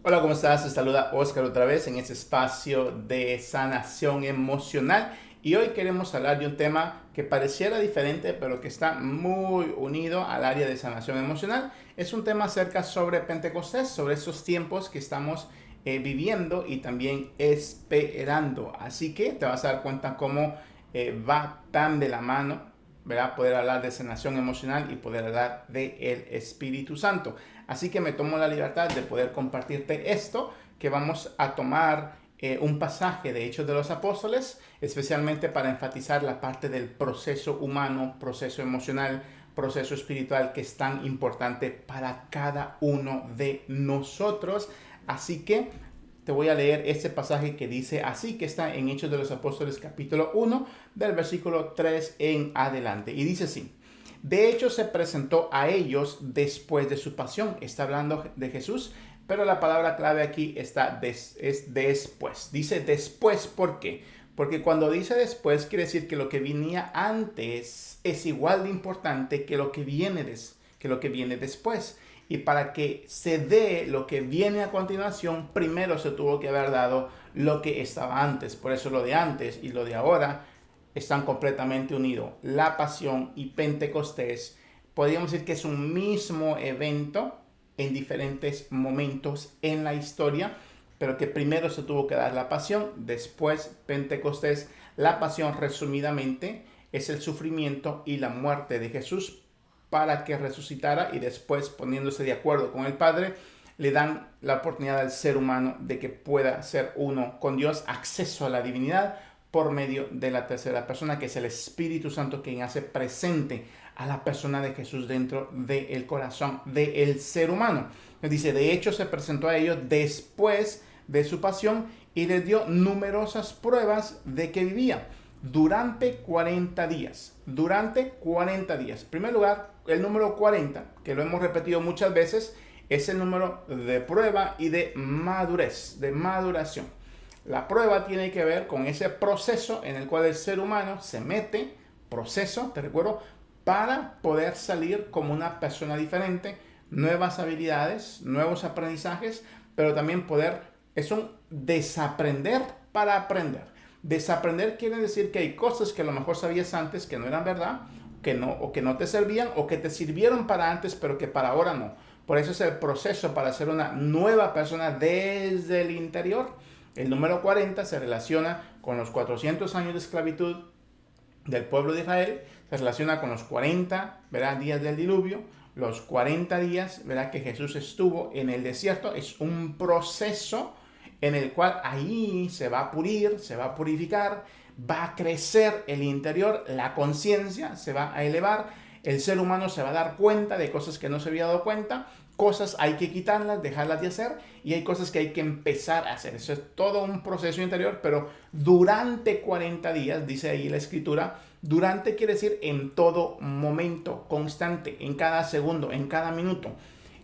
Hola, ¿cómo estás? Te saluda Oscar otra vez en este espacio de sanación emocional y hoy queremos hablar de un tema que pareciera diferente pero que está muy unido al área de sanación emocional. Es un tema acerca sobre Pentecostés, sobre esos tiempos que estamos viviendo y también esperando. Así que te vas a dar cuenta cómo va tan de la mano, ¿verdad? Poder hablar de sanación emocional y poder hablar del Espíritu Santo. Así que me tomo la libertad de poder compartirte esto, que vamos a tomar un pasaje de Hechos de los Apóstoles, especialmente para enfatizar la parte del proceso humano, proceso emocional, proceso espiritual que es tan importante para cada uno de nosotros. Así que te voy a leer este pasaje que dice así, que está en Hechos de los Apóstoles capítulo 1, del versículo 3 en adelante. Y dice así: de hecho, se presentó a ellos después de su pasión. Está hablando de Jesús, pero la palabra clave aquí es después. Dice después, ¿por qué? Porque cuando dice después, quiere decir que lo que venía antes es igual de importante que lo que viene después. Y para que se dé lo que viene a continuación, primero se tuvo que haber dado lo que estaba antes. Por eso lo de antes y lo de ahora están completamente unidos. La pasión y Pentecostés, podríamos decir que es un mismo evento en diferentes momentos en la historia, pero que primero se tuvo que dar la pasión, después Pentecostés. La pasión, resumidamente, es el sufrimiento y la muerte de Jesús para que resucitara, y después, poniéndose de acuerdo con el Padre, le dan la oportunidad al ser humano de que pueda ser uno con Dios, acceso a la divinidad por medio de la tercera persona, que es el Espíritu Santo, quien hace presente a la persona de Jesús dentro del corazón del ser humano. Dice, de hecho se presentó a ellos después de su pasión y les dio numerosas pruebas de que vivía durante 40 días. Durante 40 días. En primer lugar, el número 40, que lo hemos repetido muchas veces, es el número de prueba y de madurez, de maduración. La prueba tiene que ver con ese proceso en el cual el ser humano se mete, proceso, te recuerdo, para poder salir como una persona diferente, nuevas habilidades, nuevos aprendizajes, pero también es un desaprender para aprender. Desaprender quiere decir que hay cosas que a lo mejor sabías antes que no eran verdad, o que no te servían, o que te sirvieron para antes, pero que para ahora no. Por eso es el proceso para ser una nueva persona desde el interior. El número 40 se relaciona con los 400 años de esclavitud del pueblo de Israel, se relaciona con los 40, ¿verdad?, días del diluvio, los 40 días, ¿verdad?, que Jesús estuvo en el desierto. Es un proceso en el cual ahí se va a pulir, se va a purificar, va a crecer el interior, la conciencia se va a elevar, el ser humano se va a dar cuenta de cosas que no se había dado cuenta, cosas hay que quitarlas, dejarlas de hacer, y hay cosas que hay que empezar a hacer. Eso es todo un proceso interior, pero durante 40 días, dice ahí la escritura, durante quiere decir en todo momento, constante, en cada segundo, en cada minuto.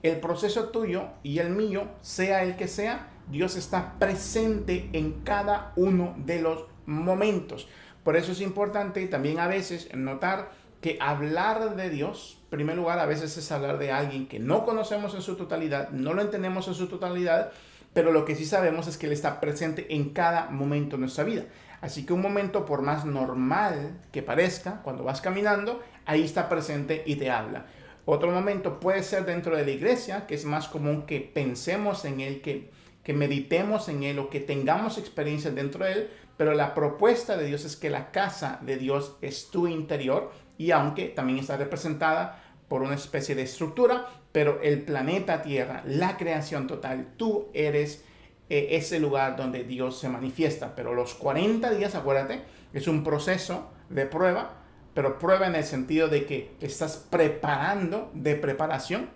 El proceso tuyo y el mío, sea el que sea, Dios está presente en cada uno de los momentos. Por eso es importante también a veces notar que hablar de Dios, en primer lugar, a veces es hablar de alguien que no conocemos en su totalidad, no lo entendemos en su totalidad, pero lo que sí sabemos es que Él está presente en cada momento de nuestra vida. Así que un momento, por más normal que parezca, cuando vas caminando, ahí está presente y te habla. Otro momento puede ser dentro de la iglesia, que es más común que pensemos en Él, que meditemos en Él o que tengamos experiencias dentro de Él, pero la propuesta de Dios es que la casa de Dios es tu interior, y aunque también está representada por una especie de estructura, pero el planeta Tierra, la creación total, tú eres ese lugar donde Dios se manifiesta. Pero los 40 días, acuérdate, es un proceso de prueba, pero prueba en el sentido de que estás preparando, de preparación,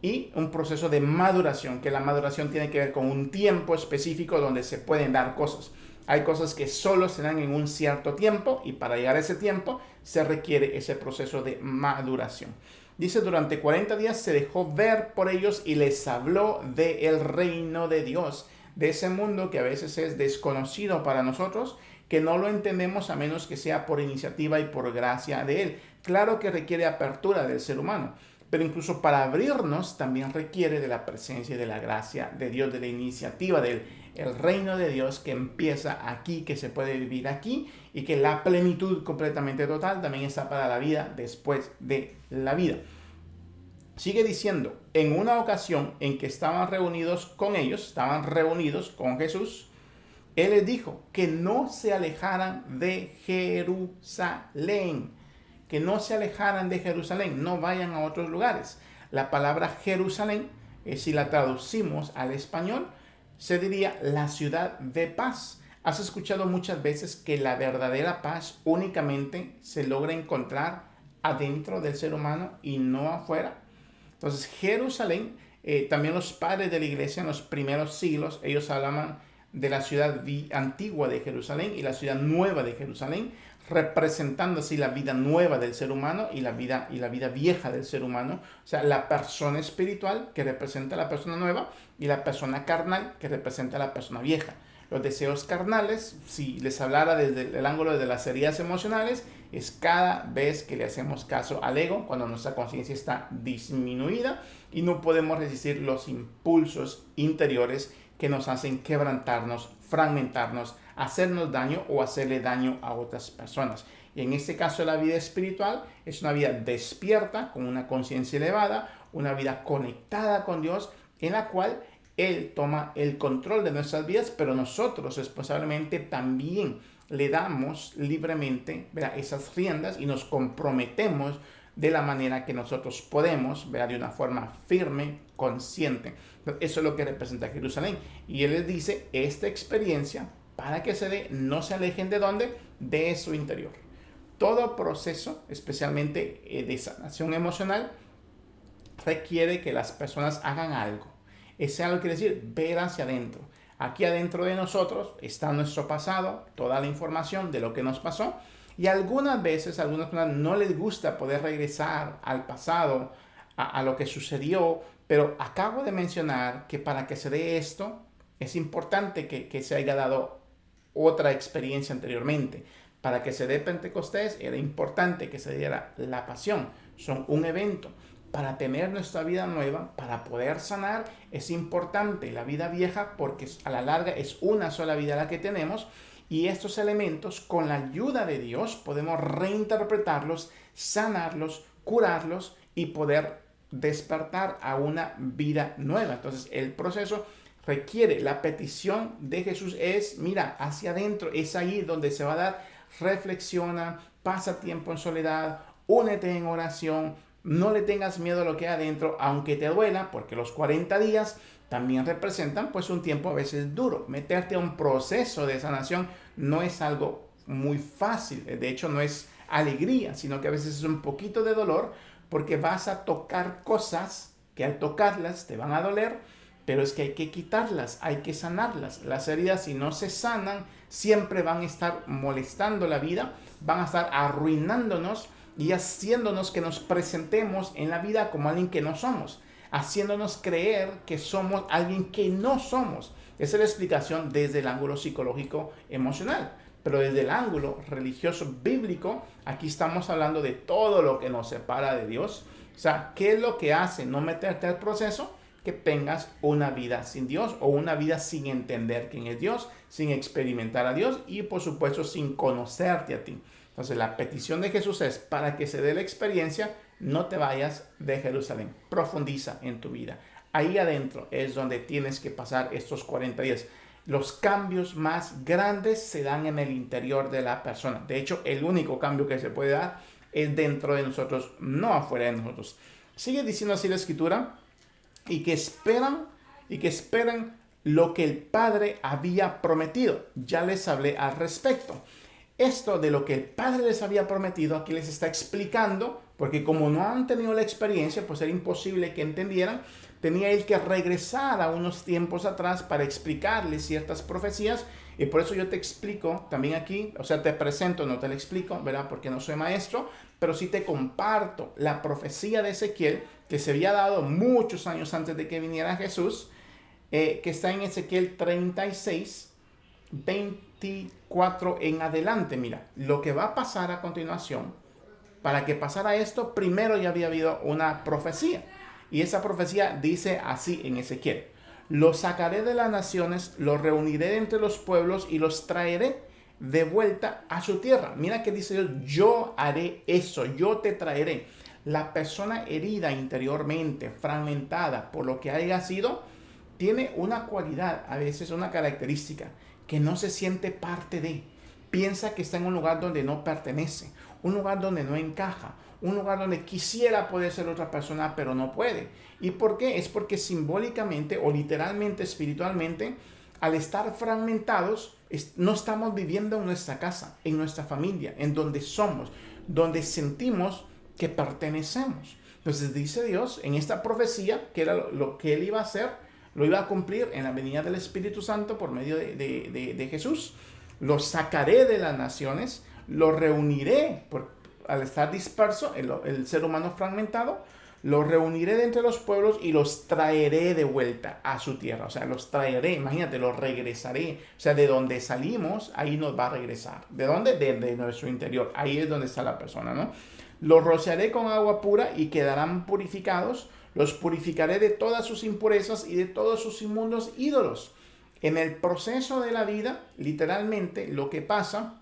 y un proceso de maduración, que la maduración tiene que ver con un tiempo específico donde se pueden dar cosas. Hay cosas que solo se dan en un cierto tiempo, y para llegar a ese tiempo se requiere ese proceso de maduración. Dice, durante 40 días se dejó ver por ellos y les habló del reino de Dios, de ese mundo que a veces es desconocido para nosotros, que no lo entendemos a menos que sea por iniciativa y por gracia de Él. Claro que requiere apertura del ser humano, pero incluso para abrirnos también requiere de la presencia y de la gracia de Dios, de la iniciativa del el reino de Dios que empieza aquí, que se puede vivir aquí y que la plenitud completamente total también está para la vida después de la vida. Sigue diciendo, en una ocasión en que estaban reunidos con ellos, estaban reunidos con Jesús, Él les dijo que no se alejaran de Jerusalén, que no se alejaran de Jerusalén, no vayan a otros lugares. La palabra Jerusalén, si la traducimos al español, se diría la ciudad de paz. Has escuchado muchas veces que la verdadera paz únicamente se logra encontrar adentro del ser humano y no afuera. Entonces, Jerusalén, también los padres de la iglesia en los primeros siglos, ellos hablaban de la ciudad antigua de Jerusalén y la ciudad nueva de Jerusalén, representando así la vida nueva del ser humano y la vida vieja del ser humano. O sea, la persona espiritual que representa a la persona nueva y la persona carnal que representa a la persona vieja. Los deseos carnales, si les hablara desde el ángulo de las heridas emocionales, es cada vez que le hacemos caso al ego, cuando nuestra conciencia está disminuida y no podemos resistir los impulsos interiores que nos hacen quebrantarnos, fragmentarnos, hacernos daño o hacerle daño a otras personas. Y en este caso la vida espiritual es una vida despierta, con una conciencia elevada, una vida conectada con Dios, en la cual Él toma el control de nuestras vidas, pero nosotros responsablemente también le damos libremente, ¿verdad?, esas riendas y nos comprometemos de la manera que nosotros podemos, ¿verdad?, de una forma firme, consciente. Eso es lo que representa Jerusalén. Y Él les dice, esta experiencia, para que se dé, no se alejen de dónde, de su interior. Todo proceso, especialmente de sanación emocional, requiere que las personas hagan algo. Ese algo quiere decir ver hacia adentro. Aquí adentro de nosotros está nuestro pasado, toda la información de lo que nos pasó. Y algunas veces a algunas personas no les gusta poder regresar al pasado, a lo que sucedió. Pero acabo de mencionar que para que se dé esto, es importante que se haya dado otra experiencia anteriormente. Para que se dé Pentecostés, era importante que se diera la pasión. Son un evento. Para tener nuestra vida nueva, para poder sanar, es importante la vida vieja porque a la larga es una sola vida la que tenemos y estos elementos con la ayuda de Dios podemos reinterpretarlos, sanarlos, curarlos y poder despertar a una vida nueva. Entonces el proceso requiere, la petición de Jesús es, mira, hacia adentro, es ahí donde se va a dar, reflexiona, pasa tiempo en soledad, únete en oración. No le tengas miedo a lo que hay adentro, aunque te duela, porque los 40 días también representan pues un tiempo a veces duro. Meterte a un proceso de sanación no es algo muy fácil. De hecho, no es alegría, sino que a veces es un poquito de dolor porque vas a tocar cosas que al tocarlas te van a doler, pero es que hay que quitarlas, hay que sanarlas. Las heridas, si no se sanan, siempre van a estar molestando la vida, van a estar arruinándonos y haciéndonos que nos presentemos en la vida como alguien que no somos, haciéndonos creer que somos alguien que no somos. Esa es la explicación desde el ángulo psicológico emocional, pero desde el ángulo religioso bíblico, aquí estamos hablando de todo lo que nos separa de Dios. O sea, ¿qué es lo que hace no meterte al proceso? Que tengas una vida sin Dios o una vida sin entender quién es Dios, sin experimentar a Dios y por supuesto sin conocerte a ti. Entonces la petición de Jesús es para que se dé la experiencia, no te vayas de Jerusalén, profundiza en tu vida. Ahí adentro es donde tienes que pasar estos 40 días. Los cambios más grandes se dan en el interior de la persona. De hecho, el único cambio que se puede dar es dentro de nosotros, no afuera de nosotros. Sigue diciendo así la Escritura, y que esperan lo que el Padre había prometido. Ya les hablé al respecto. Esto de lo que el Padre les había prometido, aquí les está explicando, porque como no han tenido la experiencia, pues era imposible que entendieran. Tenía él que regresar a unos tiempos atrás para explicarles ciertas profecías. Y por eso yo te explico también aquí, o sea, te presento, no te lo explico, ¿verdad? Porque no soy maestro, pero sí te comparto la profecía de Ezequiel que se había dado muchos años antes de que viniera Jesús, que está en Ezequiel 36, 24 en adelante. Mira, lo que va a pasar a continuación para que pasara esto, primero ya había habido una profecía. Y esa profecía dice así en Ezequiel: los sacaré de las naciones, los reuniré entre los pueblos y los traeré de vuelta a su tierra. Mira que dice Dios: yo haré eso, yo te traeré. La persona herida interiormente, fragmentada por lo que haya sido, tiene una cualidad, a veces una característica, que no se siente parte de. Piensa que está en un lugar donde no pertenece, un lugar donde no encaja, un lugar donde quisiera poder ser otra persona, pero no puede. ¿Y por qué? Es porque simbólicamente o literalmente, espiritualmente, al estar fragmentados, no estamos viviendo en nuestra casa, en nuestra familia, en donde somos, donde sentimos que pertenecemos. Entonces dice Dios en esta profecía que era lo que Él iba a hacer, lo iba a cumplir en la venida del Espíritu Santo por medio de Jesús. Los sacaré de las naciones, los reuniré al estar disperso, el ser humano fragmentado, los reuniré de entre los pueblos y los traeré de vuelta a su tierra. O sea, los traeré, imagínate, los regresaré. O sea, de donde salimos, ahí nos va a regresar. ¿De dónde? De nuestro interior. Ahí es donde está la persona, ¿no? Los rociaré con agua pura y quedarán purificados. Los purificaré de todas sus impurezas y de todos sus inmundos ídolos. En el proceso de la vida, literalmente, lo que pasa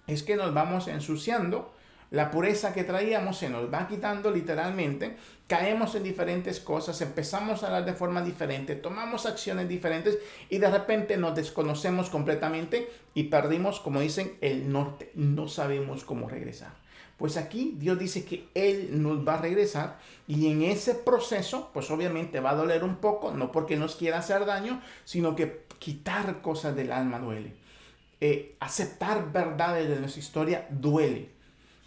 es que nos vamos ensuciando. La pureza que traíamos se nos va quitando literalmente, caemos en diferentes cosas, empezamos a hablar de forma diferente, tomamos acciones diferentes y de repente nos desconocemos completamente y perdimos, como dicen, el norte. No sabemos cómo regresar. Pues aquí Dios dice que Él nos va a regresar y en ese proceso, pues obviamente va a doler un poco, no porque nos quiera hacer daño, sino que quitar cosas del alma duele. Aceptar verdades de nuestra historia duele.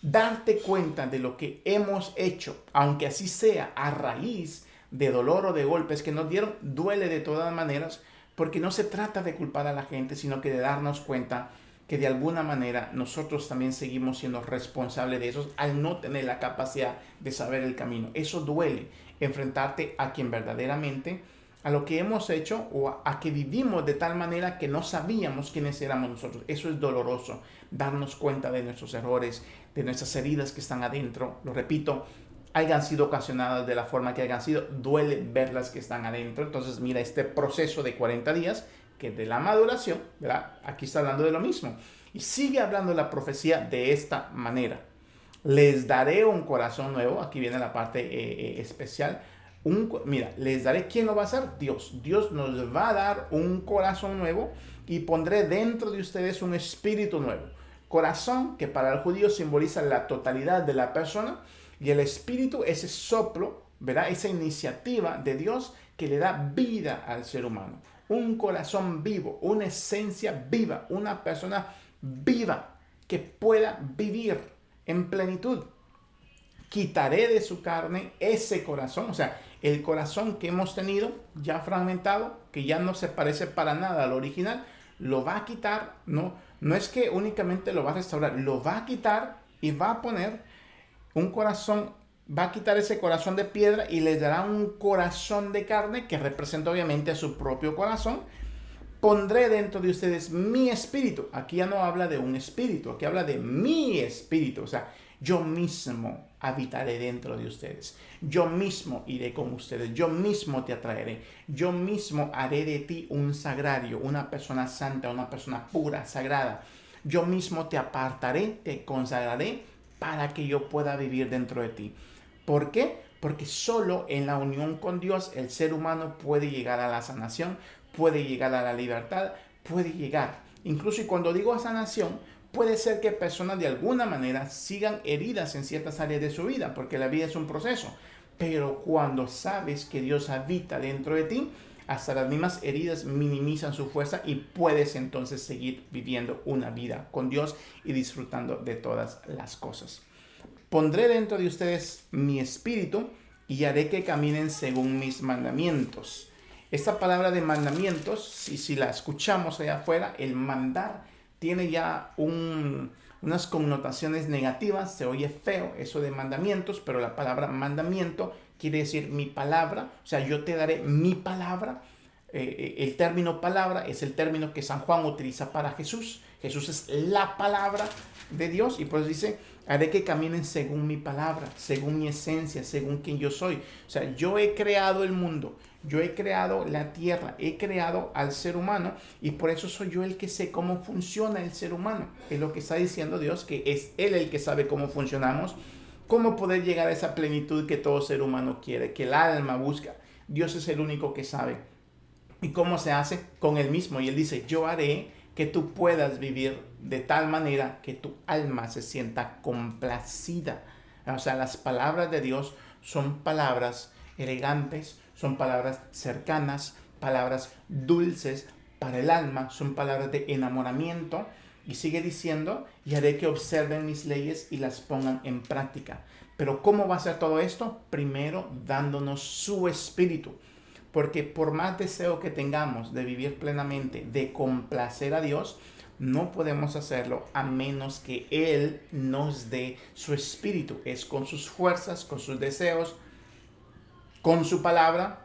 Darte cuenta de lo que hemos hecho, aunque así sea a raíz de dolor o de golpes que nos dieron, duele de todas maneras, porque no se trata de culpar a la gente, sino que de darnos cuenta que de alguna manera nosotros también seguimos siendo responsables de eso al no tener la capacidad de saber el camino. Eso duele, enfrentarte a quien verdaderamente, a lo que hemos hecho o a que vivimos de tal manera que no sabíamos quiénes éramos nosotros. Eso es doloroso, darnos cuenta de nuestros errores, de nuestras heridas que están adentro. Lo repito, hayan sido ocasionadas de la forma que hayan sido, duele verlas que están adentro. Entonces mira este proceso de 40 días, que de la maduración, ¿verdad? Aquí está hablando de lo mismo. Y sigue hablando la profecía de esta manera. Les daré un corazón nuevo. Aquí viene la parte especial. Mira, les daré. ¿Quién lo va a hacer? Dios. Dios nos va a dar un corazón nuevo y pondré dentro de ustedes un espíritu nuevo. Corazón que para el judío simboliza la totalidad de la persona y el espíritu, ese soplo, ¿verdad? Esa iniciativa de Dios que le da vida al ser humano. Un corazón vivo, una esencia viva, una persona viva que pueda vivir en plenitud. Quitaré de su carne ese corazón, o sea, el corazón que hemos tenido ya fragmentado, que ya no se parece para nada al original, lo va a quitar, no es que únicamente lo va a restaurar, lo va a quitar y va a poner un corazón, va a quitar ese corazón de piedra y le dará un corazón de carne que representa obviamente a su propio corazón. Pondré dentro de ustedes mi espíritu. Aquí ya no habla de un espíritu, aquí habla de mi espíritu. O sea, yo mismo habitaré dentro de ustedes. Yo mismo iré con ustedes. Yo mismo te atraeré. Yo mismo haré de ti un sagrario, una persona santa, una persona pura, sagrada. Yo mismo te apartaré, te consagraré para que yo pueda vivir dentro de ti. ¿Por qué? Porque solo en la unión con Dios el ser humano puede llegar a la sanación, puede llegar a la libertad, puede llegar. Incluso y cuando digo sanación, puede ser que personas de alguna manera sigan heridas en ciertas áreas de su vida, porque la vida es un proceso. Pero cuando sabes que Dios habita dentro de ti, hasta las mismas heridas minimizan su fuerza y puedes entonces seguir viviendo una vida con Dios y disfrutando de todas las cosas. Pondré dentro de ustedes mi espíritu y haré que caminen según mis mandamientos. Esta palabra de mandamientos, si la escuchamos allá afuera, el mandar tiene ya unas connotaciones negativas, se oye feo eso de mandamientos, pero la palabra mandamiento quiere decir mi palabra, o sea, yo te daré mi palabra, El término palabra es el término que San Juan utiliza para Jesús. Jesús es la palabra de Dios y por eso dice, haré que caminen según mi palabra, según mi esencia, según quien yo soy. O sea, yo he creado el mundo, yo he creado la tierra, he creado al ser humano y por eso soy yo el que sé cómo funciona el ser humano. Es lo que está diciendo Dios, que es Él el que sabe cómo funcionamos, cómo poder llegar a esa plenitud que todo ser humano quiere, que el alma busca. Dios es el único que sabe. ¿Y cómo se hace? Con Él mismo. Y Él dice, yo haré que tú puedas vivir de tal manera que tu alma se sienta complacida. O sea, las palabras de Dios son palabras elegantes, son palabras cercanas, palabras dulces para el alma, son palabras de enamoramiento. Y sigue diciendo, y haré que observen mis leyes y las pongan en práctica. Pero ¿cómo va a ser todo esto? Primero, dándonos su espíritu. Porque por más deseo que tengamos de vivir plenamente, de complacer a Dios, no podemos hacerlo a menos que Él nos dé su espíritu. Es con sus fuerzas, con sus deseos, con su palabra,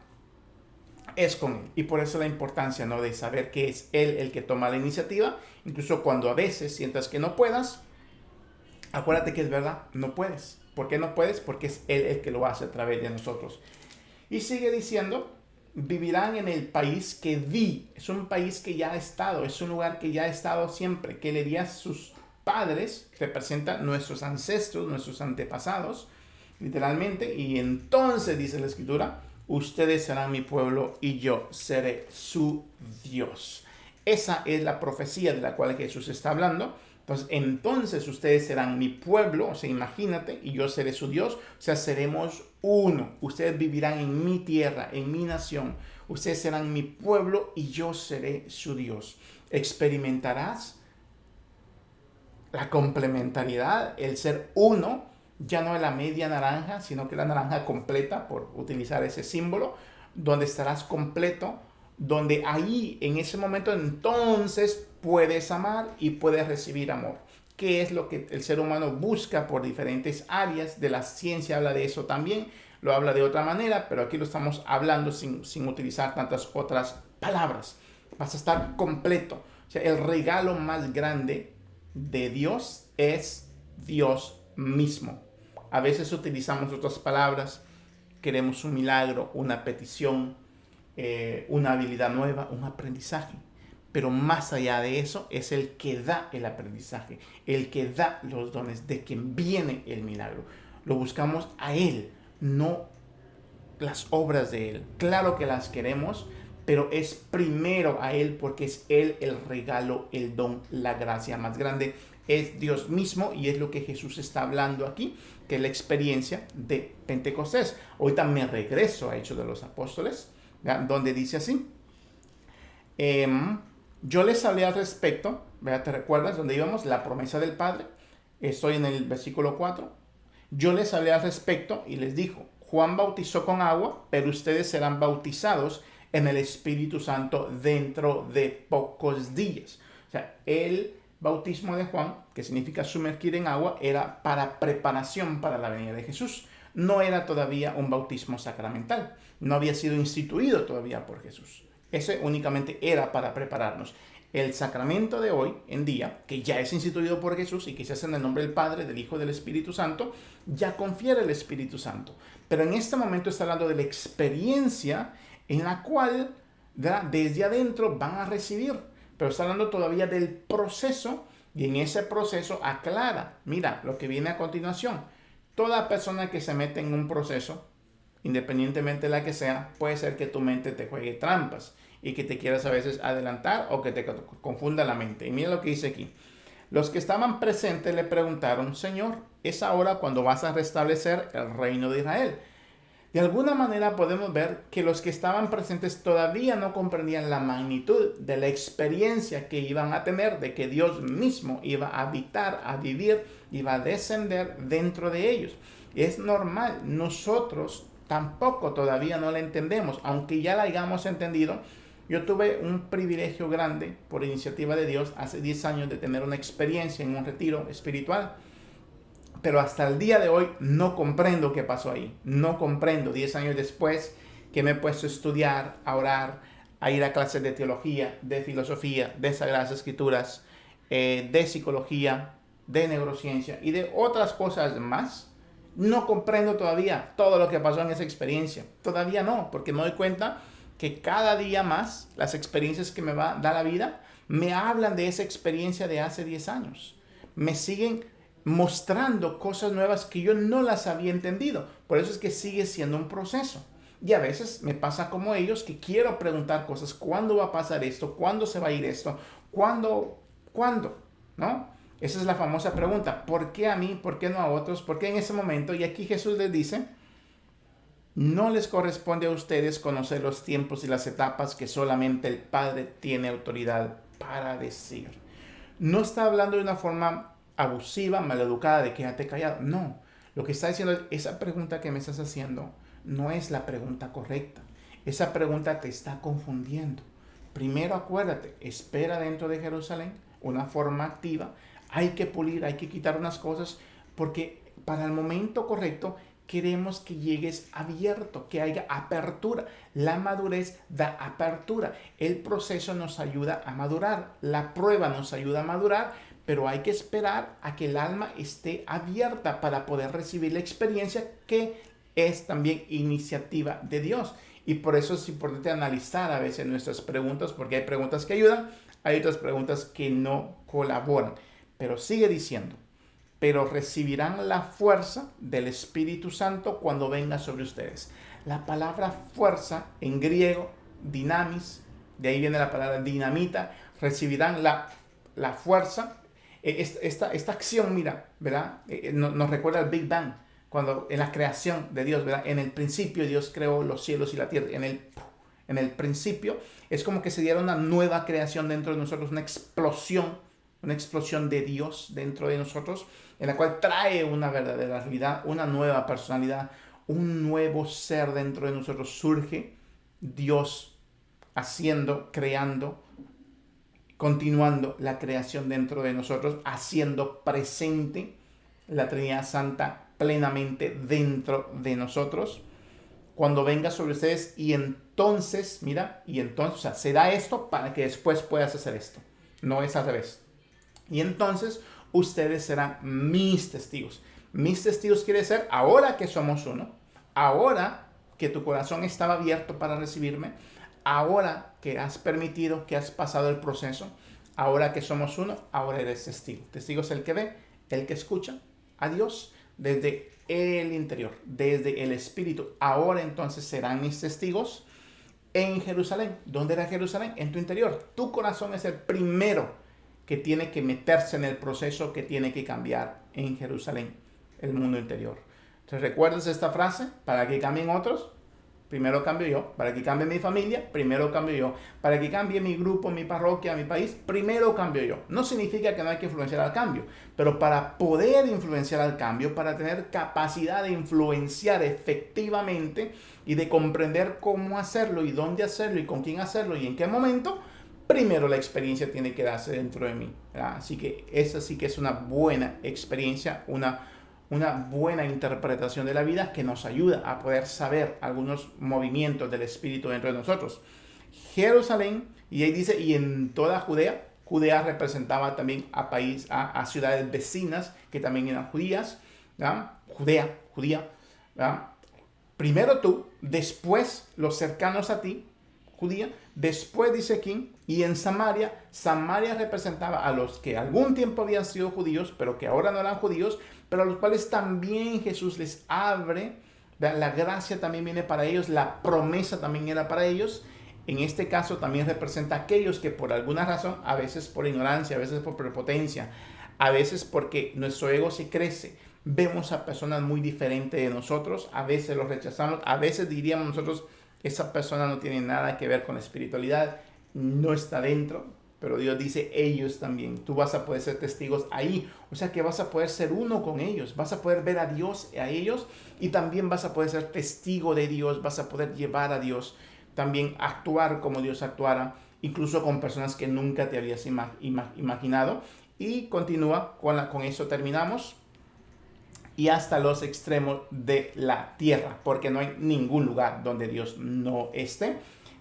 es con Él. Y por eso la importancia, ¿no?, de saber que es Él el que toma la iniciativa. Incluso cuando a veces sientas que no puedas, acuérdate que es verdad, no puedes. ¿Por qué no puedes? Porque es Él el que lo hace a través de nosotros. Y sigue diciendo, vivirán en el país que di. Es un país que ya ha estado, es un lugar que ya ha estado siempre, que le di a sus padres, que representan nuestros ancestros, nuestros antepasados, literalmente. Y entonces, dice la Escritura, ustedes serán mi pueblo y yo seré su Dios. Esa es la profecía de la cual Jesús está hablando. Entonces ustedes serán mi pueblo, o sea, imagínate, y yo seré su Dios, o sea, seremos uno. Ustedes vivirán en mi tierra, en mi nación. Ustedes serán mi pueblo y yo seré su Dios. Experimentarás la complementariedad, el ser uno, ya no es la media naranja, sino que la naranja completa, por utilizar ese símbolo, donde estarás completo, donde ahí, en ese momento, entonces puedes amar y puedes recibir amor. ¿Qué es lo que el ser humano busca por diferentes áreas? De la ciencia habla de eso también, lo habla de otra manera, pero aquí lo estamos hablando sin utilizar tantas otras palabras. Vas a estar completo. O sea, el regalo más grande de Dios es Dios mismo. A veces utilizamos otras palabras, queremos un milagro, una petición, una habilidad nueva, un aprendizaje. Pero más allá de eso, es el que da el aprendizaje, el que da los dones, de quien viene el milagro. Lo buscamos a Él, no las obras de Él. Claro que las queremos, pero es primero a Él porque es Él el regalo, el don, la gracia más grande. Es Dios mismo y es lo que Jesús está hablando aquí, que es la experiencia de Pentecostés. Ahorita me regreso a Hechos de los Apóstoles, ¿verdad?, donde dice así. Yo les hablé al respecto, ¿verdad? ¿Te recuerdas donde íbamos? La promesa del Padre. Estoy en el versículo 4. Yo les hablé al respecto y les dijo, Juan bautizó con agua, pero ustedes serán bautizados en el Espíritu Santo dentro de pocos días. O sea, el bautismo de Juan, que significa sumergir en agua, era para preparación para la venida de Jesús. No era todavía un bautismo sacramental. No había sido instituido todavía por Jesús. Ese únicamente era para prepararnos. El sacramento de hoy en día, que ya es instituido por Jesús y que se hace en el nombre del Padre, del Hijo y del Espíritu Santo, ya confiere el Espíritu Santo. Pero en este momento está hablando de la experiencia en la cual, ¿verdad?, desde adentro van a recibir. Pero está hablando todavía del proceso y en ese proceso aclara, mira, lo que viene a continuación. Toda persona que se mete en un proceso, independientemente de la que sea, puede ser que tu mente te juegue trampas y que te quieras a veces adelantar o que te confunda la mente. Y mira lo que dice aquí. Los que estaban presentes le preguntaron, Señor, ¿es ahora cuando vas a restablecer el reino de Israel? De alguna manera podemos ver que los que estaban presentes todavía no comprendían la magnitud de la experiencia que iban a tener, de que Dios mismo iba a habitar, a vivir, iba a descender dentro de ellos. Es normal, nosotros tampoco todavía no la entendemos, aunque ya la hayamos entendido. Yo tuve un privilegio grande por iniciativa de Dios hace 10 años de tener una experiencia en un retiro espiritual, pero hasta el día de hoy no comprendo qué pasó ahí. No comprendo 10 años después que me he puesto a estudiar, a orar, a ir a clases de teología, de filosofía, de Sagradas Escrituras, de psicología, de neurociencia y de otras cosas más. No comprendo todavía todo lo que pasó en esa experiencia. Todavía no, porque me doy cuenta que cada día más las experiencias que me da la vida me hablan de esa experiencia de hace 10 años. Me siguen mostrando cosas nuevas que yo no las había entendido. Por eso es que sigue siendo un proceso. Y a veces me pasa como ellos, que quiero preguntar cosas. ¿Cuándo va a pasar esto? ¿Cuándo se va a ir esto? ¿Cuándo? ¿Cuándo? ¿No? Esa es la famosa pregunta. ¿Por qué a mí? ¿Por qué no a otros? ¿Por qué en ese momento? Y aquí Jesús les dice, no les corresponde a ustedes conocer los tiempos y las etapas que solamente el Padre tiene autoridad para decir. No está hablando de una forma abusiva, maleducada, de quédate callado. No. Lo que está diciendo es, esa pregunta que me estás haciendo no es la pregunta correcta. Esa pregunta te está confundiendo. Primero acuérdate, espera dentro de Jerusalén, una forma activa. Hay que pulir, hay que quitar unas cosas, porque para el momento correcto queremos que llegues abierto, que haya apertura. La madurez da apertura. El proceso nos ayuda a madurar. La prueba nos ayuda a madurar, pero hay que esperar a que el alma esté abierta para poder recibir la experiencia, que es también iniciativa de Dios. Y por eso es importante analizar a veces nuestras preguntas, porque hay preguntas que ayudan, hay otras preguntas que no colaboran. Pero sigue diciendo, pero recibirán la fuerza del Espíritu Santo cuando venga sobre ustedes. La palabra fuerza en griego, dinamis, de ahí viene la palabra dinamita, recibirán la fuerza. Esta acción, mira, ¿verdad? Nos recuerda al Big Bang, cuando en la creación de Dios, ¿verdad? En el principio Dios creó los cielos y la tierra. En el principio es como que se diera una nueva creación dentro de nosotros, una explosión de Dios dentro de nosotros, en la cual trae una verdadera realidad, una nueva personalidad, un nuevo ser dentro de nosotros. Surge Dios haciendo, creando, continuando la creación dentro de nosotros, haciendo presente la Trinidad Santa plenamente dentro de nosotros. Cuando venga sobre ustedes, y entonces, mira, o sea, se da esto para que después puedas hacer esto. No es al revés. Y entonces ustedes serán mis testigos. Mis testigos quiere decir, ahora que somos uno, ahora que tu corazón estaba abierto para recibirme, ahora que has permitido, que has pasado el proceso, ahora que somos uno, ahora eres testigo. Testigo es el que ve, el que escucha a Dios desde el interior, desde el Espíritu. Ahora entonces serán mis testigos en Jerusalén. ¿Dónde era Jerusalén? En tu interior. Tu corazón es el primero que tiene que meterse en el proceso, que tiene que cambiar en Jerusalén, el mundo interior. Entonces, ¿recuerdas esta frase? Para que cambien otros, primero cambio yo. Para que cambie mi familia, primero cambio yo. Para que cambie mi grupo, mi parroquia, mi país, primero cambio yo. No significa que no hay que influenciar al cambio, pero para poder influenciar al cambio, para tener capacidad de influenciar efectivamente y de comprender cómo hacerlo y dónde hacerlo y con quién hacerlo y en qué momento, primero la experiencia tiene que darse dentro de mí, ¿verdad? Así que esa sí que es una buena experiencia, una buena interpretación de la vida, que nos ayuda a poder saber algunos movimientos del Espíritu dentro de nosotros. Jerusalén, y ahí dice, y en toda Judea. Judea representaba también a ciudades vecinas que también eran judías, ¿verdad? Judía, ¿verdad? Primero tú, después los cercanos a ti, judía. Después dice aquí, y en Samaria. Samaria representaba a los que algún tiempo habían sido judíos, pero que ahora no eran judíos, pero a los cuales también Jesús les abre. La gracia también viene para ellos, la promesa también era para ellos. En este caso también representa a aquellos que por alguna razón, a veces por ignorancia, a veces por prepotencia, a veces porque nuestro ego se crece, vemos a personas muy diferentes de nosotros, a veces los rechazamos, a veces diríamos nosotros, esa persona no tiene nada que ver con la espiritualidad, no está dentro, pero Dios dice, ellos también. Tú vas a poder ser testigos ahí. O sea que vas a poder ser uno con ellos, vas a poder ver a Dios a ellos, y también vas a poder ser testigo de Dios, vas a poder llevar a Dios, también actuar como Dios actuara, incluso con personas que nunca te habías imaginado. Y continúa, con eso terminamos. Y hasta los extremos de la tierra, porque no hay ningún lugar donde Dios no esté.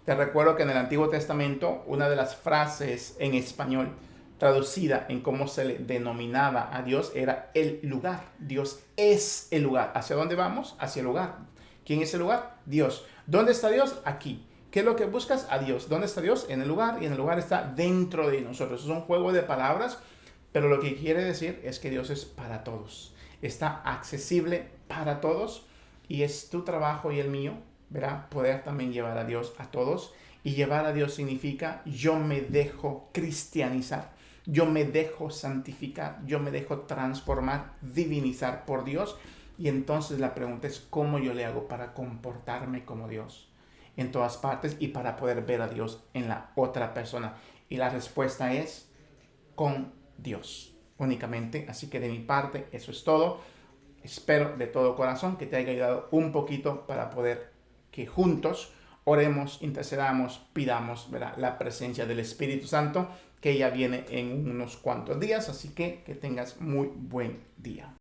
Te recuerdo que en el Antiguo Testamento una de las frases en español traducida en cómo se le denominaba a Dios era el lugar. Dios es el lugar. ¿Hacia dónde vamos? Hacia el lugar. ¿Quién es el lugar? Dios. ¿Dónde está Dios? Aquí. ¿Qué es lo que buscas? A Dios. ¿Dónde está Dios? En el lugar. Y en el lugar está dentro de nosotros. Es un juego de palabras, pero lo que quiere decir es que Dios es para todos. Está accesible para todos y es tu trabajo y el mío, ¿verdad? Poder también llevar a Dios a todos. Y llevar a Dios significa yo me dejo cristianizar, yo me dejo santificar, yo me dejo transformar, divinizar por Dios. Y entonces la pregunta es cómo yo le hago para comportarme como Dios en todas partes y para poder ver a Dios en la otra persona. Y la respuesta es con Dios únicamente. Así que de mi parte eso es todo. Espero de todo corazón que te haya ayudado un poquito para poder que juntos oremos, intercedamos, pidamos, ¿verdad?, la presencia del Espíritu Santo, que ya viene en unos cuantos días. Así que tengas muy buen día.